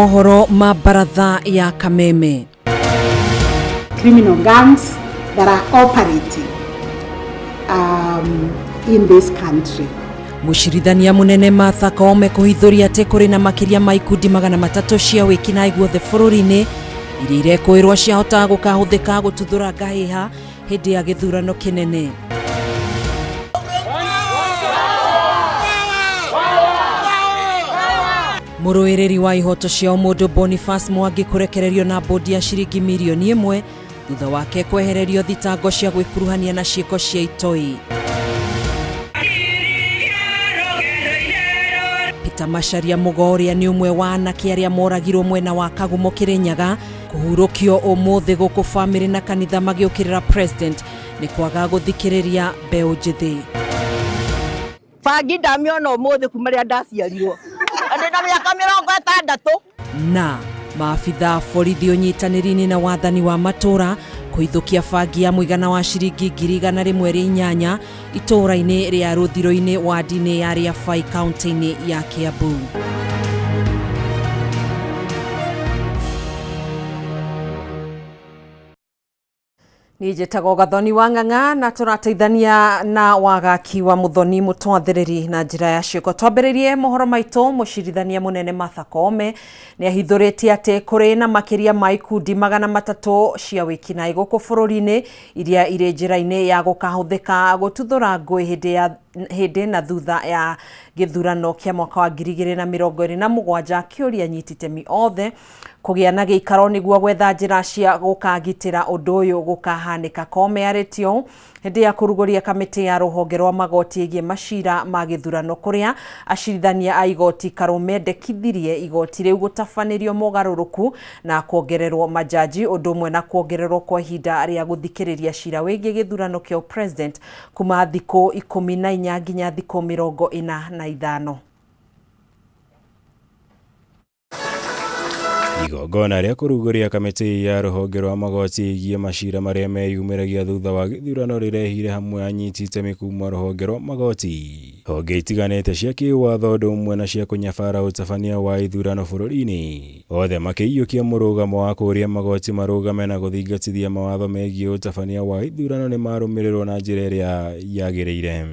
mohoro ma baratha ya Kameme. Criminal gangs that are operating in this country. Mushirithania munene Martha Koome kuhithuria ati kuri na makiria ma ikundi 300 cia wikinaĩ guothe bũrũri-inĩ iria irekwĩrwo ciahota gukahuthika gututhura ngahiha hindi ya gĩthurano kĩnene. Mũrũĩrĩri wa ihoto cia ũmũndũ Boniface Mwangi kurekererio na bodi ya ciringi milioni 1 thutha wake kwehererio thitango cia gwĩkuruhania na ciĩko cia itoi. Peter Macharia Mugoria ni umwe wa anake arĩa moragirwo mwena wa Kagumo Kirinyaga kuhurũkio ũmũthĩ gũkũ family na kanitha magĩũkĩrĩra president nĩ kwaga gũthikĩrĩria mbeũ njĩthĩ. Bangi ndamiona ũmũthĩ kuma rĩa ndaciarirwo ndĩna mĩaka 60. Na maabitha borithi ũnyitanĩri-inĩ na wathani wa matũra kuithũkia bangi ya mũigana wa ciringi 108 itũra-inĩ rĩa Rũthirũ-inĩ wadi-inĩ ya Rĩabai kaunti-inĩ ya Kiambu. Nijetago Gathoni wa Ng'ang'a na tũrateithania na wagaki wa Muthoni Mutwathĩrĩri na njĩra ya ciĩko. Twambĩrĩrie mohoro maitũ. Mũcirithania munene Martha Koome nĩ ahithũrĩtie atĩ kũrĩ na makĩria ma ikundi 300 cia wĩkinaĩ gũkũ bũrũri-inĩ iria irĩ njĩra-inĩ ya gũkahũthĩka gũtuthũra ngũĩ hĩndĩ na thutha ya gĩthurano kĩa mwaka wa 2027. Kĩũria nyiti itemi othe kũgĩa na gĩikaro nĩguo gwetha njĩra cia gũkagitĩra ũndũ ũyũ gũkahanĩka. Koome arĩtio hĩndĩ ya kũrugũria kamĩtĩ ya rũhonge rwa magoti ĩgiĩ macira ma gĩthurano kũrĩa acirithania a igoti karũmendekithirie igoti rĩu gũtabanĩrio mogarũrũku na kuongererwo majaji ũndũ ũmwe na kuongererwo kwa ihinda rĩa gũthikĩrĩria cira wĩgiĩ gĩthurano kĩa president kuma thikũ 14 nginya thikũ 45. Igongona rĩa kũrugũria kamĩtĩ ya rũhonge rwa magoti ĩgiĩ macira marĩa meyumĩragia thutha wa gĩthurano rĩrehire hamwe anyiti itemi kuma rũhonge rwa magoti, honge itiganĩte cia kĩwatho ũndũ ũmwe na cia kũnyabara ũtabania wa ithurano bũrũri-inĩ, othe makĩiyũkia mũrũgamo wa kũria magoti marũgame na gũthingatithia mawatho megiĩ ũtabania wa ithurano nĩ marũmĩrĩrwo na njĩra ĩrĩa yagĩrĩire.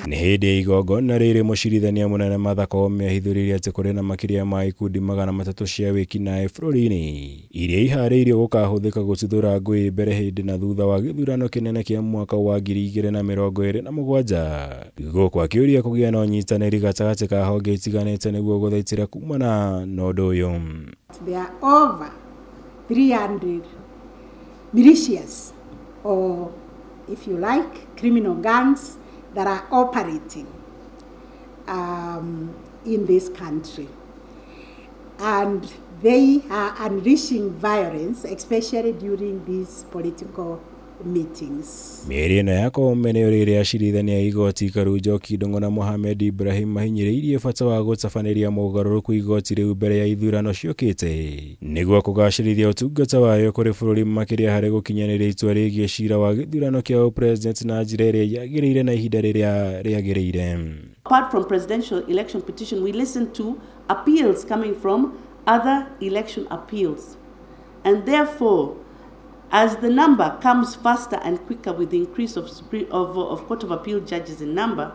Nĩ hĩndĩ ya igongona rĩrĩ mũcirithania mũnene Martha Koome ahithũrĩrie atĩ kũrĩ na makĩria ma ikundi 300 cia wĩkinaĩ bũrũri-inĩ iria iharĩirio gũkahũthĩka gũtuthũra ngũĩ mbere hĩndĩ na thutha wa gĩthurano kĩnene kĩa mwaka wa 2027. Gũkũ akĩũria kũgĩa na ũnyitanĩri gatagatĩ ka honge itiganĩte nĩguo gũthaitĩra kumana na ũndũ ũyũ. There are over 300 militias or if you like criminal gangs that are operating in this country, and they are unleashing violence, especially during these political meetings. Mĩeri ĩno ya Koome nĩ rĩrĩa acirithania igoti Karu Njoki Ndung'u na Mohamed Ibrahim mahinyĩrĩirie bata wa gũtabanĩria mogarũrũku igoti rĩu mbere ya ithurano ciũkĩte nĩguo kũgacĩrithia ũtungata wayo kũrĩ bũrũri makĩria harĩ gũkinyanĩria itua rĩgiĩ cira wa gĩthurano kĩa president na njĩra ĩrĩa yagĩrĩire na ihinda rĩrĩa rĩagĩrĩire. Apart from presidential election petition, we listen to appeals coming from other election appeals, and therefore as the number comes faster and quicker with the increase of Court of Appeal judges in number,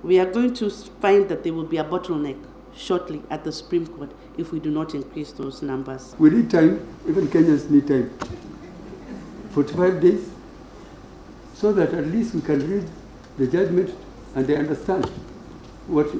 we are going to find that there will be a bottleneck shortly at the Supreme Court if we do not increase those numbers. We need time, even Kenyans need time, 45 days, so that at least we can read the judgment and they understand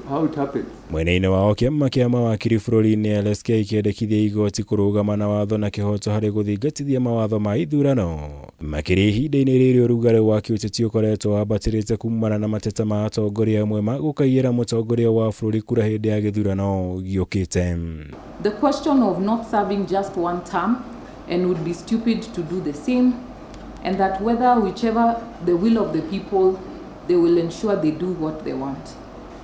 how it happened. Mwena-inĩ wao kĩama kĩa mawakiri bũrũri-inĩ LSK kĩendekithia igoti kũrũgama na watho na kĩhoto harĩ gũthingatithia mawatho ma ithurano makĩria ihinda-inĩ rĩrĩ ũrugarĩ wa kĩũteti ũkoretwo wambatĩrĩte kumana na mateta ma atongoria amwe ma gũkaiyĩra mũtongoria wa bũrũri kura hĩndĩ ya gĩthurano gĩũkĩte. The question of not serving just one term and would be stupid to do the same, and that whichever the will of the people, they will ensure they do what they want.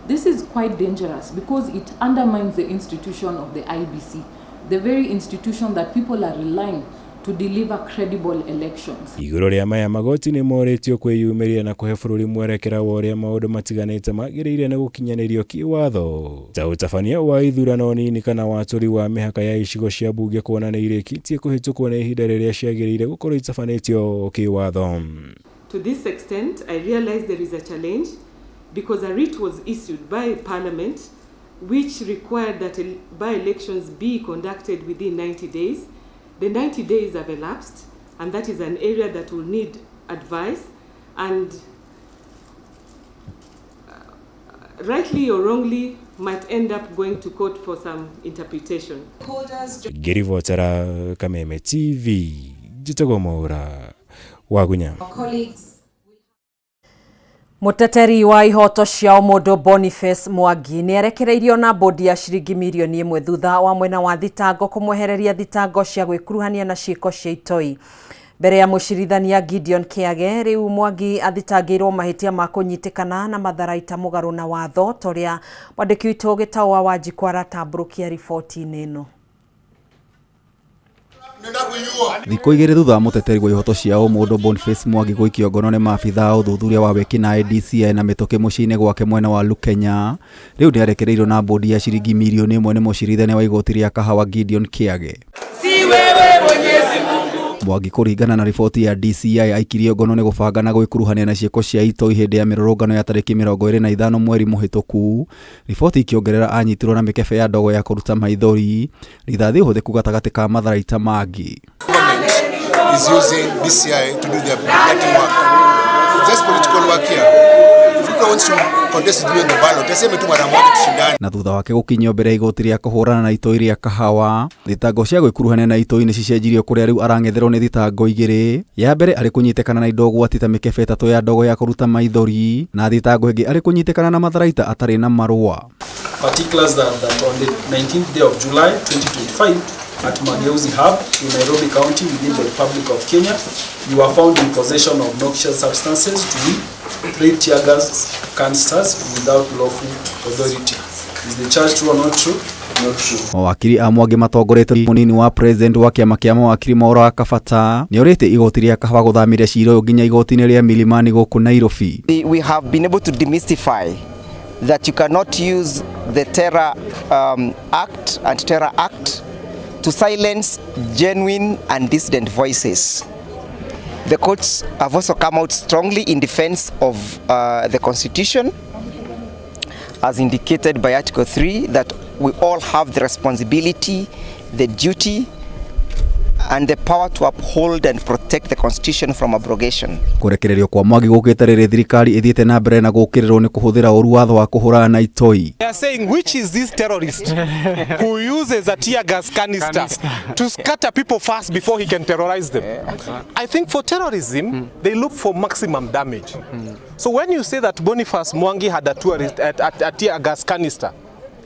This is quite dangerous because it undermines the institution of the IBC, the very institution that people are relying to deliver credible elections. Iguru ria maya magoti ni moretio kwiyumiria na kuhe bururi mwerekera wa uria maundu matiganite magiriire na gukinyanirio kiwatho ta utabania wa ithurano nini kana waturi wa mihaka ya icigo cia bunge kuona ni irikitie kuhitukwo na ihinda riria ciagiriire gukorwo itabanitio kiwatho. To this extent, I realize there is a challenge because a writ was issued by Parliament which required that by-elections be conducted within 90 days. The 90 days have elapsed, and that is an area that will need advice, and rightly or wrongly might end up going to court for some interpretation. Girivotera Kameme TV, Jitogo Maura, Wagunya. Muteteri wa ihoto cia Omondo Boniface Mwangi ni arekereirio na bodi ya ciringi milioni 1 thutha wa mwena wa thitango kumwehereria thitango cia gwikuruhania na ciiko cia itoi. Mbere ya mucirithania Gideon Kiage, riu Mwangi athitangirwo mahitia ma kunyitikana na matharaita mugaru na watho toria mwandiki witu Gitawa Wanjiku aratamburukia riboti neno. Thikũ igĩrĩ thutha wa muteteri wa ihoto cia Omondo Boniface Mwangi gũikio ngono nĩ maabitha ũthuthuria wa wĩkinaĩ DCI na mĩtũkĩ mũciĩ-inĩ gwake mwena wa Lukenya, rĩu nĩ arekereirio na bodi ya ciringi milioni 1 nĩ mũcirithania wa igoti rĩa Kahawa Gideon Kiage. Si wewe Mwenyezi Mungu. Mwangi kũringana na riboti ya DCI aikirio ngono nĩ gũbanga na gwĩkuruhania na ciĩko cia itoi hĩndĩ ya mĩrũrũngano ya tarĩki 25 mweri mũhĩtũku. Riboti ikĩongerera anyitirwo na mĩkebe ya ndogo ya kũruta maithori, rithathi ũhũthĩku gatagatĩ ka matharaita mangĩ. Is using DCI to do their petty work. Just political work here. If you want to contest during the ballot, they say me tu mara moja tushindane. Na thutha wake gũkinyio mbere igoti rĩa kũhũrana na itoi rĩa Kahawa, thitango cia gwĩkuruhania na itoi nĩ cicenjirio kũrĩa rĩu arang'etherwo nĩ thitango igĩrĩ. Ya mbere arĩ kũnyitikana na indo gwati ta mĩkebe 3 ya ndogo ya kũruta maithori, na thitango ĩngĩ arĩ kũnyitikana na matharaita atarĩ na marũa. Particulars that on the 19th day of July 2025 at Mageuzi Hub in Nairobi County within the Republic of Kenya, you are found in possession of noxious substances to be 3 tear gas canisters without lawful authority. Is the charge true or not true? Not true. Mawakiri a Mwangi matongoretio munini wa president wa kiama kia mawakiri Maura wa Kabata nĩ orĩte igoti rĩa Kahawa gũthamiria cira nginya igoti-inĩ rĩa Milimani gũkũ Nairobi. We have been able to demystify that you cannot use the Terror Act and Terror Act to silence genuine and dissident voices. The courts have also come out strongly in defense of the Constitution, as indicated by Article 3, that we all have the responsibility, the duty, and the power to uphold and protect the Constitution from abrogation. Kurekererio kwa Mwangi gũkĩte rĩrĩ thirikari ĩthiĩte na mbere na gũkĩrĩrwo nĩ kũhũthĩra ũru watho wa kũhũrana na itoi. They are saying, which is this terrorist who uses a tear gas canister to scatter people fast before he can terrorize them? I think for terrorism, they look for maximum damage. So when you say that Boniface Mwangi had a tear gas canister,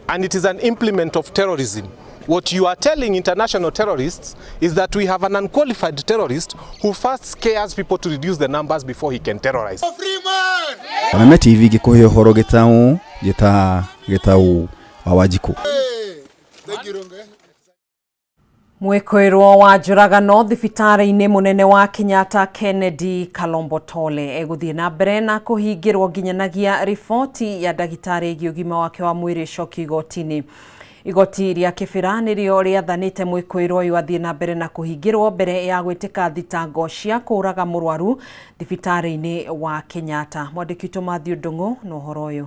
and it is an implement of terrorism, what you are telling international terrorists is that we have an unqualified terrorist who first scares people to reduce the numbers before he can terrorize. Kameme TV gĩkũhe ũhoro Gitau wa Wanjiku. Mwĩkũĩrwo wa njũragano thibitarĩ-inĩ mũnene wa Kenyatta Kennedy Kalombo Tole egũthiĩ na mbere na kũhingĩrwo nginyanagia riboti ya ndagĩtarĩ ĩgiĩ ũgima wake wa mwĩrĩ ĩcokio igoti-inĩ. Igoti rĩa kĩbĩra nĩrĩo rĩathanĩte mwĩkũĩrwo ũyũ athiĩ na mbere na kũhingĩrwo mbere ya gwĩtĩka thitango cia kũraga mũrwaru thibitarĩ-inĩ wa Kenyatta. Mwandĩki witũ Matthew Ndung'u na ũhoro ũyũ.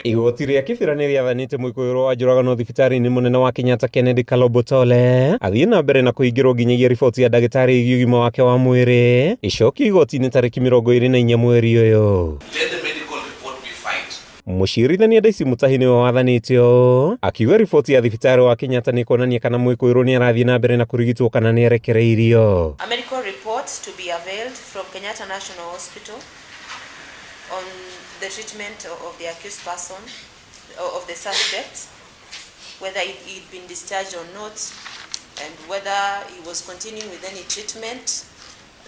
Igoti rĩa kĩbĩra nĩ rĩathanĩte mwĩkũĩrwo wa njũragano thibitarĩ-inĩ mũnene wa Kenyatta Kennedy Kalombo Tole athiĩ na mbere na kũhingĩrwo nginyagia riboti ya ndagĩtarĩ ĩgiĩ ũgima wake wa mwĩrĩ ĩcokio igoti-inĩ tarĩki 24 mweri ũyũ. Mũcirithania Daisy Mutahi nĩwe wathanĩtio akiuga riboti ya thibitarĩ wa Kenyatta nĩ kuonania kana mwĩkũĩrwo nĩ arathiĩ na mbere na kũrigitwo kana nĩ arekereirio. A medical report to be availed from Kenyatta National Hospital on the treatment of the accused person, of the suspect, whether he'd been discharged or not, and whether he was continuing with any treatment.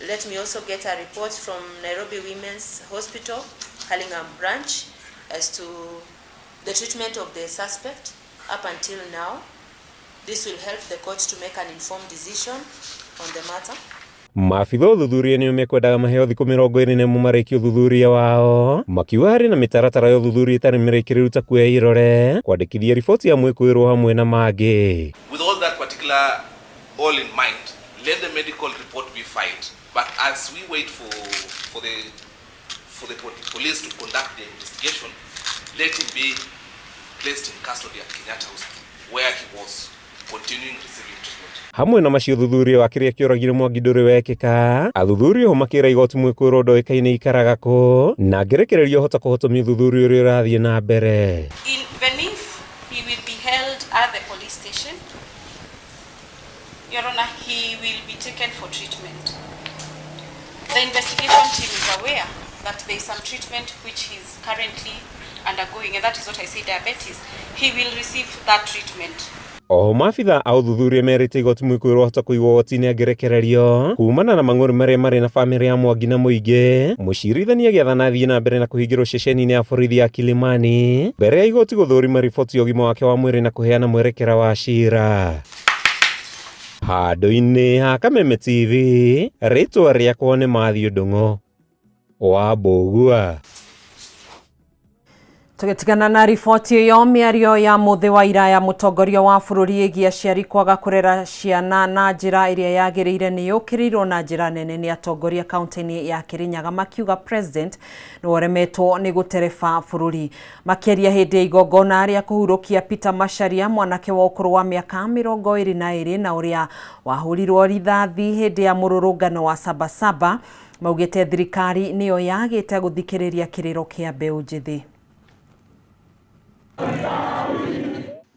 Let me also get a report from Nairobi Women's Hospital, Hurlingham branch, as to the treatment of the suspect up until now. This will help the court to make an informed decision on the matter. Maabitha uthuthuria nĩ mekwendaga maheo thikũ 21 marĩkie uthuthuria wao makiuga harĩ na mĩtaratara ya uthuthuria itarĩ mĩrĩkĩrĩru ta kuoya irore kwandĩkithia riboti ya mwĩkũĩrwo hamwe na mangĩ. With all that particular all in mind, let the medical report be filed. But as we wait for the police to conduct the investigation, let him be placed in custody at Kenyatta Hospital, where he was continuing receiving treatment. Hamwe na macio uthuthuria wa kĩrĩa kĩoragire Mwangi ndũrĩ wekĩka, athuthuria ho makĩra igoti mwĩkũĩrwo ndoĩkaine ikaraga kũ na ngĩrekererio hota kũhotomia uthuthuria ũrĩa ũrathiĩ na mbere. Even if he will be held at the police station, Your Honor, he will be taken for treatment. The investigation team is aware that there is some treatment which he is currently undergoing, and that is what I say, diabetes. He will receive that treatment. O maabitha a uthuthuria merĩte igoti mwĩkũĩrwo hota kũigwo goti-inĩ angĩrekererio kumana na mang'ũrĩ marĩa marĩ na bamĩrĩ ya Mwangi na mũingĩ. Mũcirithania gĩathana athiĩ na mbere na kũhingĩrwo ceceni-inĩ ya borithi ya Kilimani mbere ya igoti gũthũrima riboti ya ũgima wake wa mwĩrĩ na kũheana mwerekera wa cira. Handũ-inĩ ha Kameme TV, rĩtwa rĩakwa nĩ Mathiũ Ndung'u wa Mbũgua. Tugitigana na riboti iyo, mĩario ya mũthĩ wa ira ya mũtongoria wa bũrũri ĩgiĩ aciari kwaga kũrera ciana na njĩra ĩrĩa yagĩrĩire nĩ yũkĩrĩirwo na njĩra nene nĩ atongoria kaunti-inĩ ya Kirinyaga, makiuga president nĩ woremetwo nĩ gũtereba bũrũri. Makĩaria hĩndĩ ya igongona rĩa kũhurũkia Peter Macharia, mwanake wa ũkũrũ wa mĩaka 22 na ũrĩa wahũrirwo rithathi hĩndĩ ya mũrũrũngano wa Sabasaba, maugĩte thirikari nĩyo yagĩte gũthikĩrĩria kĩrĩro kĩa mbeũ njĩthĩ.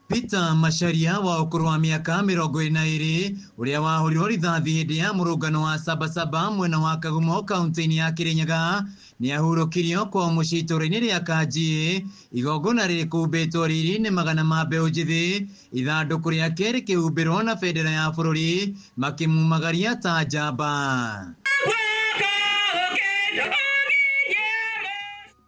Peter Macharia wa ũkũrũ wa mĩaka 22 ũrĩa wahũrirwo rithathi hĩndĩ ya mũrũngano wa Sabasaba mwena wa Kagumo kaunti-inĩ ya Kirinyaga nĩ ahurũkirio kwa mũciĩ itũũra-inĩ rĩa Kanjĩ. Igongona rĩkũmbĩtwo rĩrĩ nĩ magana ma mbeũ njĩthĩ, ithandũkũ rĩake rĩkĩhumbĩrwo na bendera ya bũrũri makĩmumagaria ta njamba.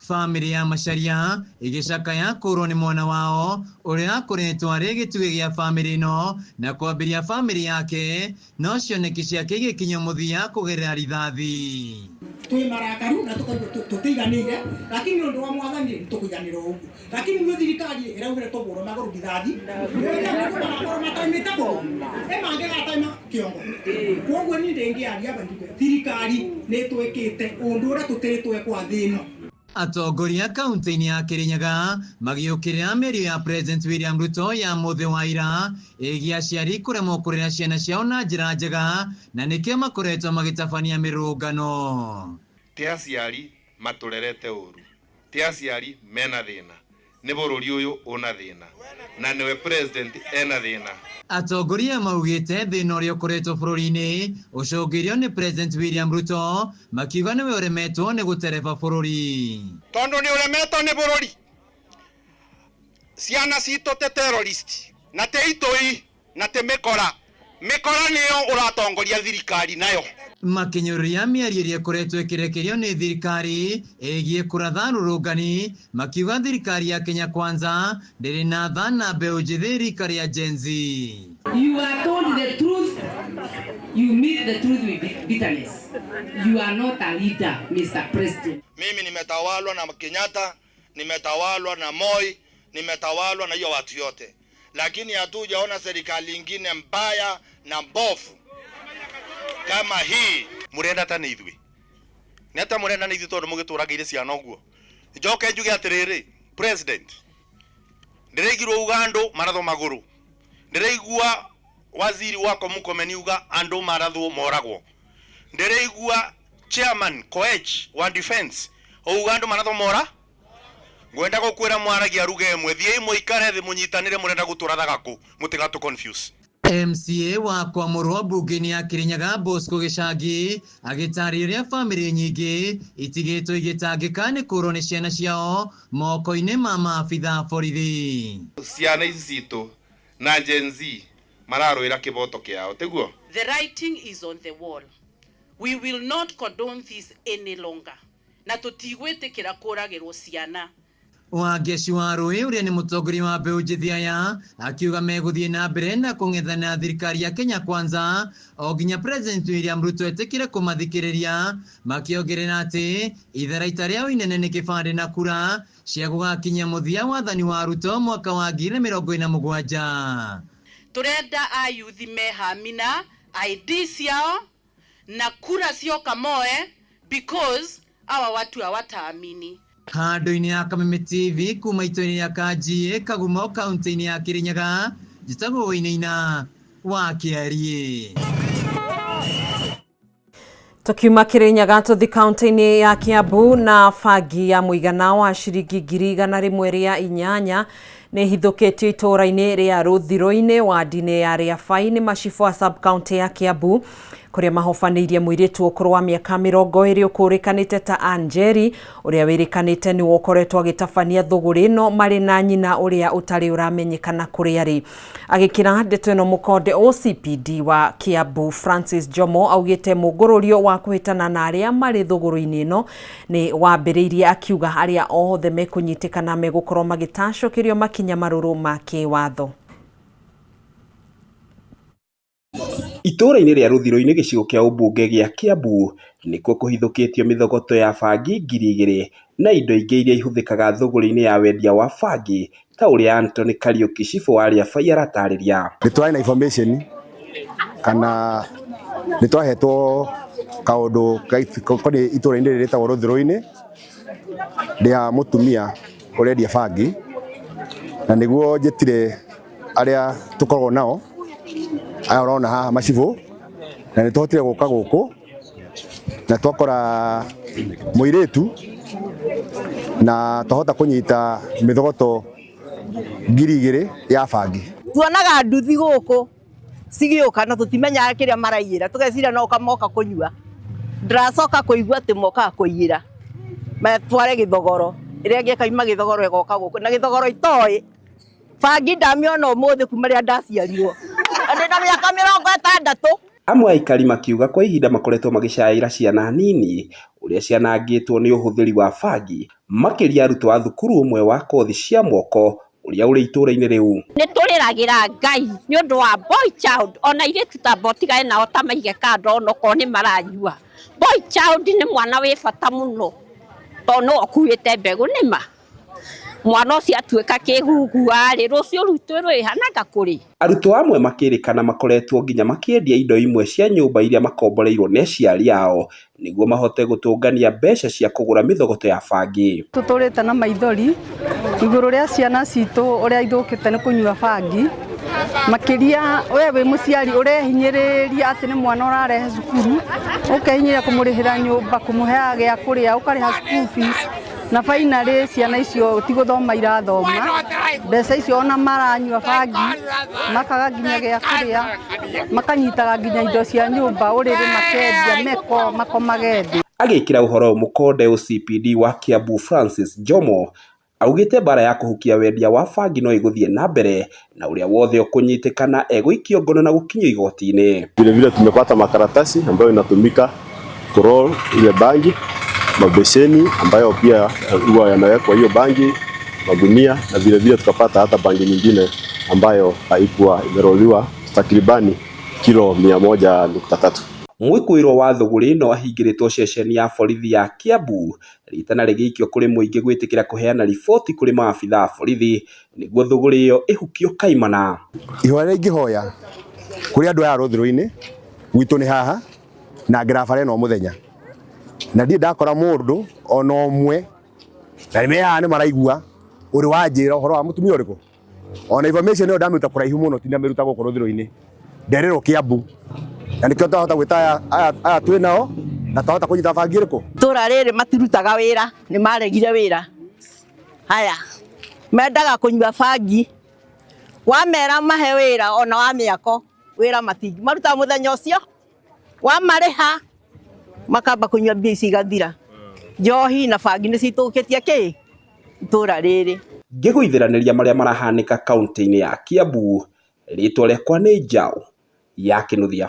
Family ya Macharia igĩcakaya kũrwo nĩ mwana wao ũrĩa akoretwo arĩ gĩtugĩ gĩa family ĩno na kwambĩria family yake, no cioneki ciake igĩkinya mũthia kũgerera rithathi. Twĩ marakaru na tũtiganĩire, lakini ũndũ wa mwathani tũkũiganĩra ũguo, lakini nĩ thirikari ĩraugire tũgũrwo magũrũ rithathi nĩgũkorwo mataimĩte kũu mangĩgataima kĩongo. Koguo niĩ ndĩngĩaria thirikari nĩ twĩkĩte ũndũ ũrĩa tũtĩrĩ twekwa thĩ ĩno. Atongoria kaunti-inĩ ya Kirinyaga magĩũkĩrĩra mĩario ya President William Ruto ya mũthĩ wa ira ĩgiĩ aciari kũremwo kũrera ciana ciao na njĩra njega, na nĩkĩo makoretwo magĩtabania mĩrũngano. Ti aciari matũrerete ũru, ti aciari mena thĩna, nĩ bũrũri ũyũ ũna thĩna na nĩwe president ena thĩna. Atongoria maugĩte thĩna ũrĩa ũkoretwo bũrũri-inĩ ũcũngĩrĩirio nĩ President William Ruto, makiuga nĩwe ũremetwo nĩ gũtereba bũrũri. Tondũ nĩ ũremetwo nĩ bũrũri, ciana citũ te terrorist na te itoi na te mĩkora nĩyo ũratongoria thirikari nayo. Makinyũrĩria mĩario ĩrĩa ĩkoretwo ĩkĩrekerio nĩ thirikari ĩgiĩ kũratha rũrũngani, makiuga thirikari ya Kenya Kwanza ndĩrĩ na tha na mbeũ njĩthĩ rika rĩa Gen Z. You are told the truth, you meet the truth with bitterness. You are not a leader, Mr. President. Mimi nimetawalwa na Kenyatta, nimetawalwa na Moi, nimetawalwa na hiyo watu yote, lakini hatujaona serikali ingine mbaya na mbovu kama hii. Murenda ta nithwi ni ata murenda nithwi tondu mugitũragĩire ciana ũguo. Njoke njuge atĩrĩrĩ, president, ndĩraigirwo uga andũ marathwo magũrũ, ndĩraigua waziri wako Murkomen uga andũ marathwo moragwo, ndĩraigua chairman Koech wa defense uga andũ marathwo mora. Ngwenda gũkwĩra mwaragia ruga ĩmwe, thiĩ mũikare thĩ mũnyitanĩre, mũrenda gũtũrathaga kũ, mũtigatũ confuse. MCA wa kwamũrwo mbunge-inĩ ya Kirinyaga Bosco Gĩcangi agĩtarĩria famĩlĩ nyingĩ itigĩtwo igĩtangĩka nĩ kũrwo nĩ ciana ciao moko-inĩ ma maabitha borithi. Ciana ici citũ na Gen Z mararũĩra kĩboto kĩao, tiguo? The writing is on the wall. We will not condone this any longer. Na tũtigwĩtĩkĩra kũragĩrwo ciana. Wangeci wa Rũĩ ũrĩa nĩ mũtongoria wa mbeũ njĩthĩ aya akiuga megũthiĩ na mbere na kũng'ethanĩra thirikari ya Kenya Kwanza o nginya President William Ruto etĩkĩre kũmathikĩrĩria, makĩongerera atĩ itharaita rĩao inene nĩ kĩbandĩ na kura cia gũgakinyia mũthia wathani wa Ruto mwaka wa 2027. Turenda ayuthi mehamina ID ciao na kura cioka moe because awa watu hawataamini. Handũ-inĩ ya Kameme TV kuma itoinĩ ya Kanjie Kagumo kaunti-inĩ ya Kirinyaga, njĩtagwo Wainaina wa Kĩarie. Tukiuma Kirinyaga tuthi kaunti-inĩ ya Kiambu, na bangi ya mũigana wa ciringi 108 nĩ hithũkĩtio itũũra-inĩ rĩa Rũthirũ-inĩ wa ndini ya Rĩabai nĩ macibu wa sub-county ya Kiambu, kuria mahofanĩirie mũirĩtu ũkũrũ wa mĩaka 20 ũkũrĩkanĩte ta Anjeri, ũrĩa wĩrĩkanĩte nĩ wokoretwo agĩtabania thũgũrĩ no marĩ na nyina ũrĩa ũtarĩ ũramenyekana kũrĩa arĩ. Agĩkĩra ndeto ĩno mũkonde OCPD wa Kiambu Francis Jomo augĩte mũngũrũrio wa kũhĩtana na arĩa marĩ thũgũrĩ-inĩ ĩno nĩ wambĩrĩirie, akiuga arĩa othe mekũnyitĩkana megũkorwo magĩtacũkĩrio makinya marũrũ ma kĩwatho. Itũũra-inĩ rĩa Rũthirũ-inĩ gĩcigo kĩa ũmbunge gĩa Kiambu nĩkuo kũhithũkĩtio mĩthogoto ya bangi 2,000 na indo ingĩ iria ihũthĩkaga thũgũrĩ-inĩ ya wendia wa bangi, ta ũrĩa Anthony Kariuki cibu wa Rĩabai aratarĩria. Nĩtwarĩ na information kana nĩtwahetwo kaũndũ koni itũũra-inĩ rĩrĩ rĩtagwo Rũthirũ-inĩ rĩa mũtumia ũrendia bangi, na nĩguo njĩtire arĩa tũkoragwo nao aya ũrona haha macibũ, na nĩtũhotire gũka gũkũ na twakora mũirĩtu na twahota kũnyita mĩthogoto 2,000 ya bangi. Tuonaga nduthi gũkũ cigĩũka na tũtimenyaga kĩrĩa maraiyĩra, tũgeciria no moka kũnyua. Ndĩracoka kũigua atĩ mokaga kũiyĩra matware Gĩthogoro, ĩrĩa ĩngĩ ĩkaima Gĩthogoro ĩgoka gũkũ, na Gĩthogoro itoĩ bangi ndamĩona ũmũthĩ kuma rĩrĩa ndaciarirwo. Ndĩna mĩaka 60. Amwe aikari makiuga kwa ihinda makoretwo magĩcaĩra ciana nini ũrĩa cianangĩtwo nĩ ũhũthĩri wa bangi, makĩria arutwo a thukuru ũmwe wa kothi cia moko ũrĩa ũrĩ itũũra-inĩ rĩu. Nĩ tũrĩragĩra Ngai nĩ ũndũ wa boy child, ona irĩtu ta botigane nao ta maige kando onoko nĩ maranyua. Boy child nĩ mwana wĩ bata mũno tondũ no akuĩte mbegũ nĩma. Mwana ũcio atuĩka kĩguguarĩ rũciũ rwitũ rwĩhanaga kũrĩ. Arutwo amwe makĩrĩkana makoretwo nginya makĩendia indo imwe cia nyũmba iria makomboreirwo nĩ aciari ao nĩguo mahote gũtũngania mbeca cia kũgũra mĩthogoto ya bangi. Tũtũrĩte na maithori igũrũ rĩa ciana citũ ũrĩa ithũkĩte nĩ kũnyua bangi, makĩria we wĩ mũciari ũrehinyĩrĩria atĩ nĩ mwana ũrarehe cukuru, ũkehinyĩrĩria kũmũrĩhĩra nyũmba, kũmũheaga gĩa kũrĩa, ũkarĩha school fees, na finally ciana icio ti gũthoma irathoma, mbeca icio ona maranyua bangi, makaga nginya gĩa kũrĩa, makanyitaga nginya indo cia nyũmba, ũrĩrĩ makendia meko makomage thĩ. Agĩkĩra ũhoro mũkonde OCPD wa Kiambu Francis Jomo augĩte bara ya kũhukia wendia wa bangi no igũthiĩ na mbere na ũrĩa wothe ũkũnyitĩkana egũikio ngono na gũkinyio igoti-inĩ. Vile vile tumepata makaratasi ambayo inatumika kuroll ile bangi, mabesheni ambayo pia huwa yanawekwa hiyo bangi, magunia, na vile vile tukapata hata bangi nyingine ambayo haikuwa imeroliwa takribani kilo 100.3. Mwĩkũĩrwo wa thũgũrĩ no ahingĩrĩtwo ceceni ya borithi ya Kiambu ritana rĩgĩikio kũrĩ mũingĩ gwĩtĩkĩra kũheana riboti kũrĩ maabitha a borithi nĩguo thũgũrĩ ĩyo ĩhukio kaimana. Ihoya rĩa ingĩhoya kũrĩ andũ aya Rũthirũ-inĩ gwitũ nĩ haha na ngĩrabara ĩno mũthenya, na ndiĩ ndakora mũndũ ona ũmwe na nĩ mehaha nĩ maraigua ũrĩ wanjĩra ũhoro wa mũtumia ũrĩkũ. Ona information ĩyo ndamĩruta kũraihu mũno, ti ndamĩruta gũkũ Rũthirũ-inĩ, nderĩrwo Kiambu, na nĩkĩo twahota gwĩta aya twĩ nao na twahota kũnyita bangi ĩrĩkũ. Itũũra rĩrĩ matirutaga wĩra, nĩ maregire wĩra. Haya mendaga kũnyua bangi, wamera mahe wĩra ona wa mĩako wĩra matingi maruta mũthenya ũcio, wamarĩha makamba kũnyua mbia ici igathira. Njohi na bangi nĩ citũkĩtie kĩ itũũra rĩrĩ. Ngĩgũithĩranĩria marĩa marahanĩka kaunti-inĩ ya Kiambu, rĩtwa rĩakwa nĩ Njaũ ya Kĩnuthia.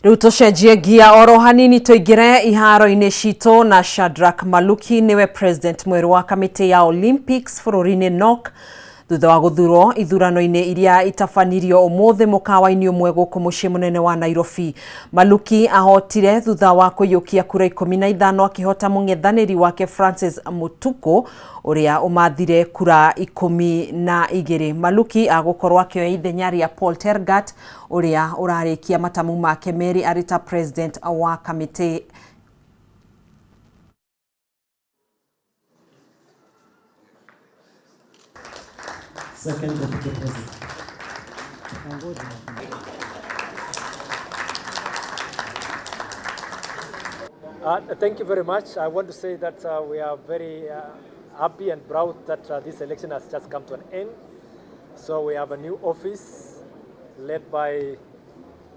Riu tucenjie gia oro hanini tuingire iharo-ini cito na Shadrack Maluki niwe president mweru wa kamiti ya Olympics bururi-ini NOC thutha wa guthurwo ithurano-ini iria itabanirio umuthi mukawa-ini umwe guku mucii munene wa Nairobi. Maluki ahotire thutha wa kuyukia kura 15 akihota mung'ethaniri wake Francis Mutuku uria umathire kura 12. Maluki agukorwo akioya ithenya ria Paul Tergat uria urarikia matamu make meri arita president wa kamiti. Second Deputy President. Thank you very much. I want to say that we are very happy and proud that this election has just come to an end. So we have a new office led by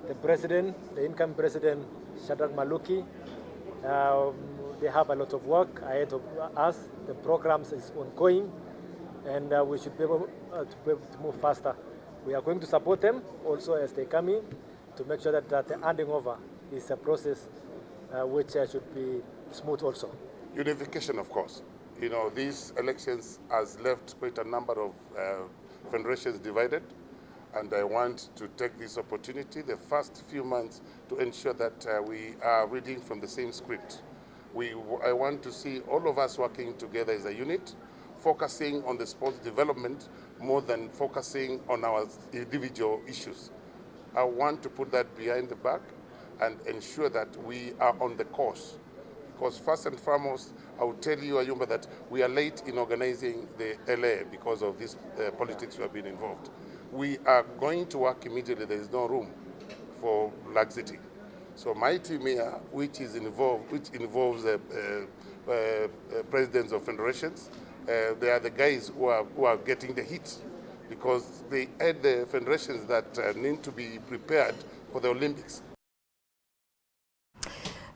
the president, the incoming president, Shadrack Maluki. They have a lot of work ahead of us. The programs is ongoing, and we should be able to move faster. We are going to support them also as they come in to make sure that the handing over is a process which should be smooth also. Unification, of course. You know, these elections has left quite a number of federations divided, and I want to take this opportunity, the first few months, to ensure that we are reading from the same script. I want to see all of us working together as a unit, focusing on the sports development more than focusing on our individual issues. I want to put that behind the back and ensure that we are on the course. Because first and foremost, I will tell you, Ayumba, that we are late in organizing the LA because of this politics we have been involved. We are going to work immediately. There is no room for laxity. So my team here, which involves presidents of federations, they are the guys who are getting the hit, because they had the federations that need to be prepared for the Olympics.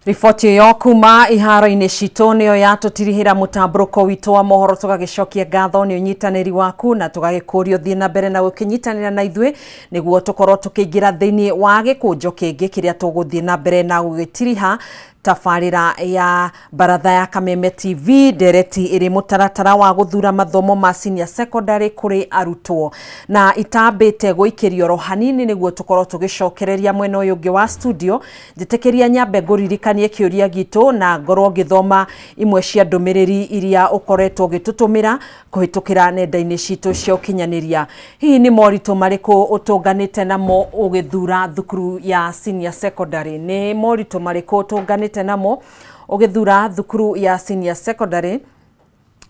Riboti yo kuma iharo-ini cito niyo yatutirihira mutamburuko witu wa mohoro tugagicokia ngatho ni unyitaniri waku na tugagikurio thie na mbere na gukinyitanira na ithwe niguo tukorwo tukiingira thiini wa gikunjo kingi kiria tuguthie na mbere na gugitiriha tafarira ya baratha ya Kameme TV dereti iri mutaratara wa guthura mathomo ma senior secondary kuri arutwo na itambite guikirio ro hanini niguo tukorwo tugicokereria mwena uyu ungi wa studio njitekeria nyambe nguririkanie kiuria gitu na ngorwo ngithoma imwe cia ndumiriri iria ukoretwo gitutumira kuhitukira nenda-ini citu cia ukinyaniria. Hihi ni morito mariku utunganite namo ugithura thukuru ya senior secondary? Ni morito mariku utunganite namo ugithura thukuru ya senior secondary?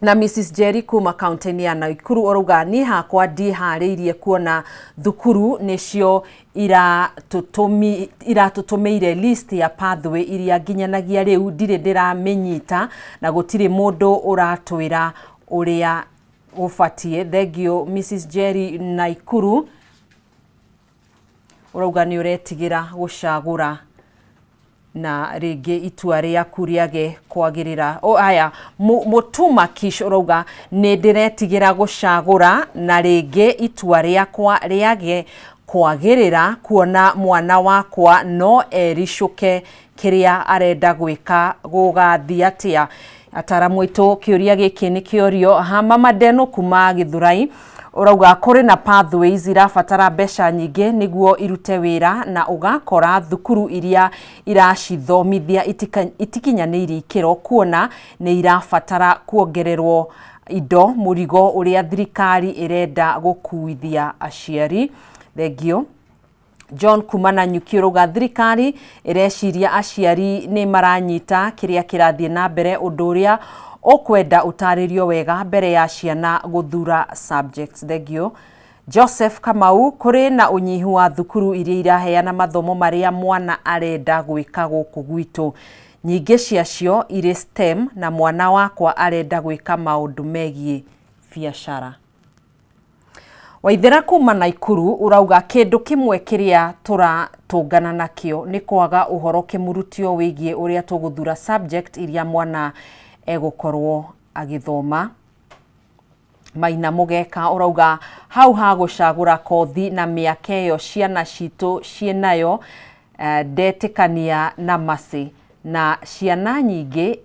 Na Mrs. Jerry kuma kaunti ya Nakuru oruga ni hakwa ndihariirie kuona thukuru nicio iratutumeire list ya pathway iria nginyanagia riu ndire ndiramenyita na gutire mundu uratwira uria ufatie. Thengio Mrs. Jerry Nakuru oruga ni uretigira gucagura na ringi itua riaku riage kwagirira. Aya Mutuma Kish oruga ni ndiretigira gucagura na ringi itua riakwa riage kwagirira kuona mwana wakwa no ericuke kiria arenda gwika gugathia atia. Ataramu itu kiuria giki ni kiorio Hama Madeno kuma Githurai urauga kuri na pathways irabatara mbeca nyingi niguo irute wira na ugakora thukuru iria iracithomithia itikinyanĩirie ikiro kuona ni irabatara kuongererwo indo murigo uria thirikari irenda gukuithia aciari. Thengio John Kumana Nyukiuruga thirikari ireciria aciari ni maranyita kiria kirathie na mbere undu uria okwenda utaririo wega mbere ya ciana guthura subjects. Thengio Joseph Kamau kuri na unyihu wa thukuru iria iraheana mathomo maria mwana arenda gwika guku gwitu. Nyingi ciacio iri STEM na mwana wakwa arenda gwika maundu megie biacara. Waithera kuma Nakuru urauga kindu kimwe kiria turatungana nakio ni kwaga uhoro kimurutio wigie uria tuguthura subject iria mwana egukorwo agithoma. Maina Mugeka urauga hau ha gucagura kothi na miaka iyo ciana citu cienayo ndetikania na Mercy na ciana nyingi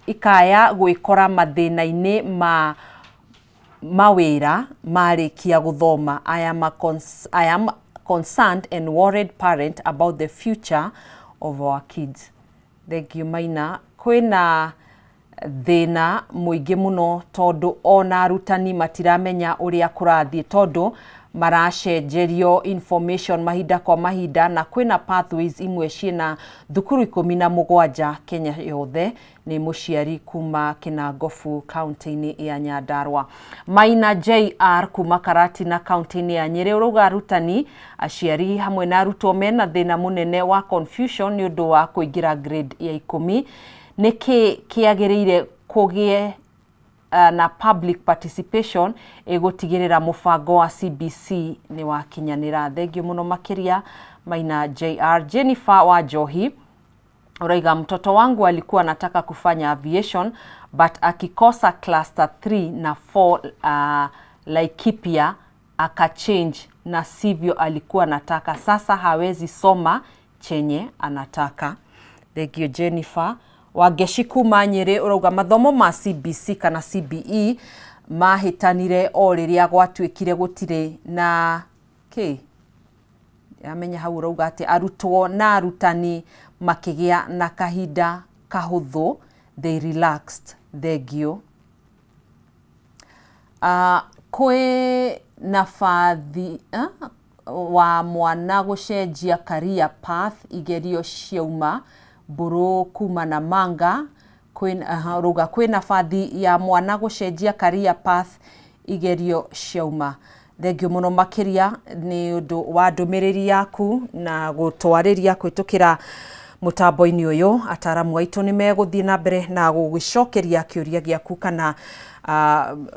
ikaya gwikora mathina-ini ma mawira marikia guthoma. I am concerned and worried parent about the future of our kids. Thank you Maina. Kwina thina muingi muno tondu ona arutani matiramenya uria kurathie tondu maracenjerio information mahinda kwa mahinda na kwina pathways imwe ciena thukuru 17 Kenya yothe. Ni muciari kuma Kinangofu county-ini ya Nyandarua. Maina JR kuma Karatina county-ini ya Nyeri uruga arutani aciari hamwe na arutwo mena thina munene wa confusion ni undu wa kuingira grade ya 10 niki kiagiriire kugie na public participation egutigirira mubango wa CBC ni wa kinyanira. Thengio muno makiria Maina JR. Jennifer wa Johi uraiga mtoto wangu alikuwa anataka kufanya aviation but akikosa cluster 3 na 4 Laikipia akachange na sivyo alikuwa anataka. Sasa hawezi soma chenye anataka. Thengio Jennifer. Wageshiku Manyere urauga mathomo ma CBC kana CBE mahitanire o riria gwatuikire gutire na amenya hau urauga ati arutwo na arutani makigia na kahinda kahuthu, they relaxed. Thengio. Kwe nafathi wa mwana gucenjia career path igerio ciauma Buru kuma na Manga ruga kwina fathi ya mwana gucenjia career path igerio ciauma. Thengio muno makiria ni undu wa ndumiriri yaku na gutwariria kwitukira mutambo-ini uyu. Ataramu aitu ni meguthie na mbere na gugicokeria kiuria giaku kana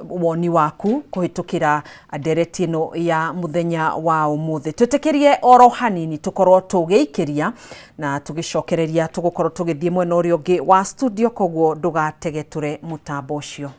woni waku kuhitukira ndereti ino ya muthenya wa umuthi. Tutekerie oro hanini tukorwo tugiikiria na tugicokereria tugukorwo tugithie mwena uria ungi wa studio, koguo ndugategeture mutambo ucio.